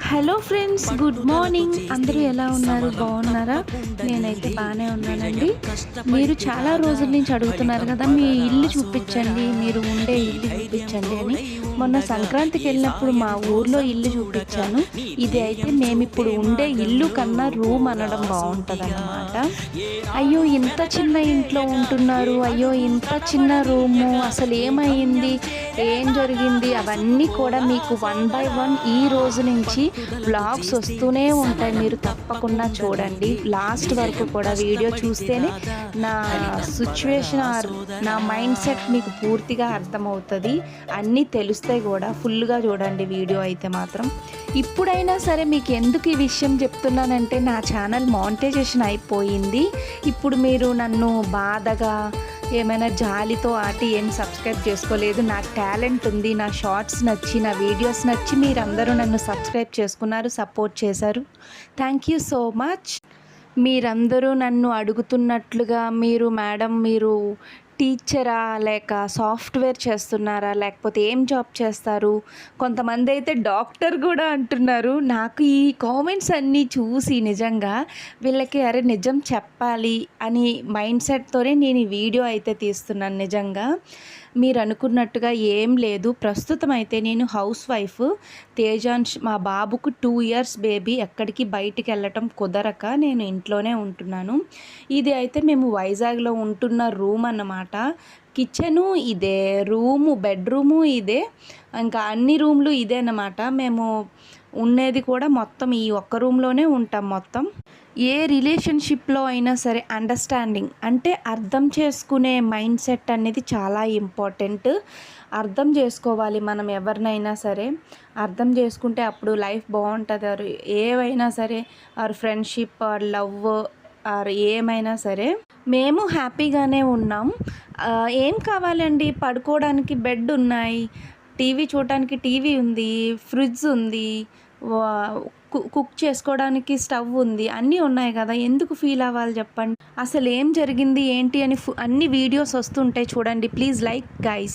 Hello friends, good morning. అందరూ ఎలా ఉన్నారు? బాగున్నారా? నేనైతే బాగానే ఉన్నానండి. మీరు చాలా రోజుల నుంచి అడుగుతున్నారు కదా, మీ ఇల్లు చూపించండి, మీరు ఉండే ఇల్లు చూపించండి అని. మొన్న సంక్రాంతికి వెళ్ళినప్పుడు మా ఊర్లో ఇల్లు చూపించాను. ఇది అయితే మేము ఇప్పుడు ఉండే ఇల్లు కన్నా రూమ్ అనడం బాగుంటుంది అన్నమాట. అయ్యో, ఇంత చిన్న ఇంట్లో ఉంటున్నారు, అయ్యో ఇంత చిన్న రూము, అసలు ఏమైంది, ఏం జరిగింది, అవన్నీ కూడా మీకు 1 by 1 ఈ రోజు నుంచి వ్లాగ్స్ వస్తూనే ఉంటాయి. మీరు తప్పకుండా చూడండి, లాస్ట్ వరకు కూడా వీడియో చూస్తేనే నా సిచ్యువేషన్ ఆర్ నా మైండ్ సెట్ మీకు పూర్తిగా అర్థమవుతుంది, అన్నీ తెలుస్తాయి కూడా. ఫుల్గా చూడండి వీడియో అయితే మాత్రం. ఇప్పుడైనా సరే మీకు ఎందుకు ఈ విషయం చెప్తున్నానంటే, నా ఛానల్ మానిటైజేషన్ అయిపోయింది. ఇప్పుడు మీరు నన్ను బాధగా ఏమైనా జాలితో ఆటి ఏం సబ్స్క్రైబ్ చేసుకోలేదు. నాకు టాలెంట్ ఉంది, నా షార్ట్స్ నచ్చి, నా వీడియోస్ నచ్చి మీరందరూ నన్ను సబ్స్క్రైబ్ చేసుకున్నారు, సపోర్ట్ చేశారు. Thank you so much. మీరందరూ నన్ను అడుగుతున్నట్లుగా, మీరు టీచరా, లేక సాఫ్ట్వేర్ చేస్తున్నారా, లేకపోతే ఏం జాబ్ చేస్తారు, కొంతమంది అయితే డాక్టర్ కూడా అంటున్నారు. నాకు ఈ కామెంట్స్ అన్నీ చూసి నిజంగా వీళ్ళకి అరే నిజం చెప్పాలి అని మైండ్ సెట్తోనే నేను ఈ వీడియో అయితే తీస్తున్నాను. నిజంగా మీరు అనుకున్నట్టుగా ఏం లేదు. ప్రస్తుతం అయితే నేను హౌస్ వైఫ్. తేజాన్ష్ మా బాబుకు 2 years బేబీ, ఎక్కడికి బయటికి వెళ్ళటం కుదరక నేను ఇంట్లోనే ఉంటున్నాను. ఇది అయితే మేము వైజాగ్లో ఉంటున్న రూమ్ అన్నమాట. కిచెను ఇదే, బెడ్రూము ఇదే, ఇంకా అన్ని రూమ్లు ఇదే అన్నమాట. మేము ఉండేది కూడా మొత్తం ఈ ఒక్క రూమ్లోనే ఉంటాం మొత్తం. ఏ రిలేషన్షిప్లో అయినా సరే అండర్స్టాండింగ్ అంటే అర్థం చేసుకునే మైండ్ సెట్ అనేది చాలా ఇంపార్టెంట్. అర్థం చేసుకోవాలి మనం ఎవరినైనా సరే. అర్థం చేసుకుంటే అప్పుడు లైఫ్ బాగుంటుంది. ఏవైనా సరే, or friendship or love or ఏమైనా సరే మేము హ్యాపీగానే ఉన్నాం. ఏం కావాలండి, పడుకోవడానికి బెడ్ ఉన్నాయి, టీవీ చూడటానికి టీవీ ఉంది, ఫ్రిడ్జ్ ఉంది, కుక్ చేసుకోవడానికి స్టవ్ ఉంది, అన్నీ ఉన్నాయి కదా. ఎందుకు ఫీల్ అవ్వాలి చెప్పండి. అసలు ఏం జరిగింది ఏంటి అని అన్ని వీడియోస్ వస్తుంటాయి చూడండి. Please like guys.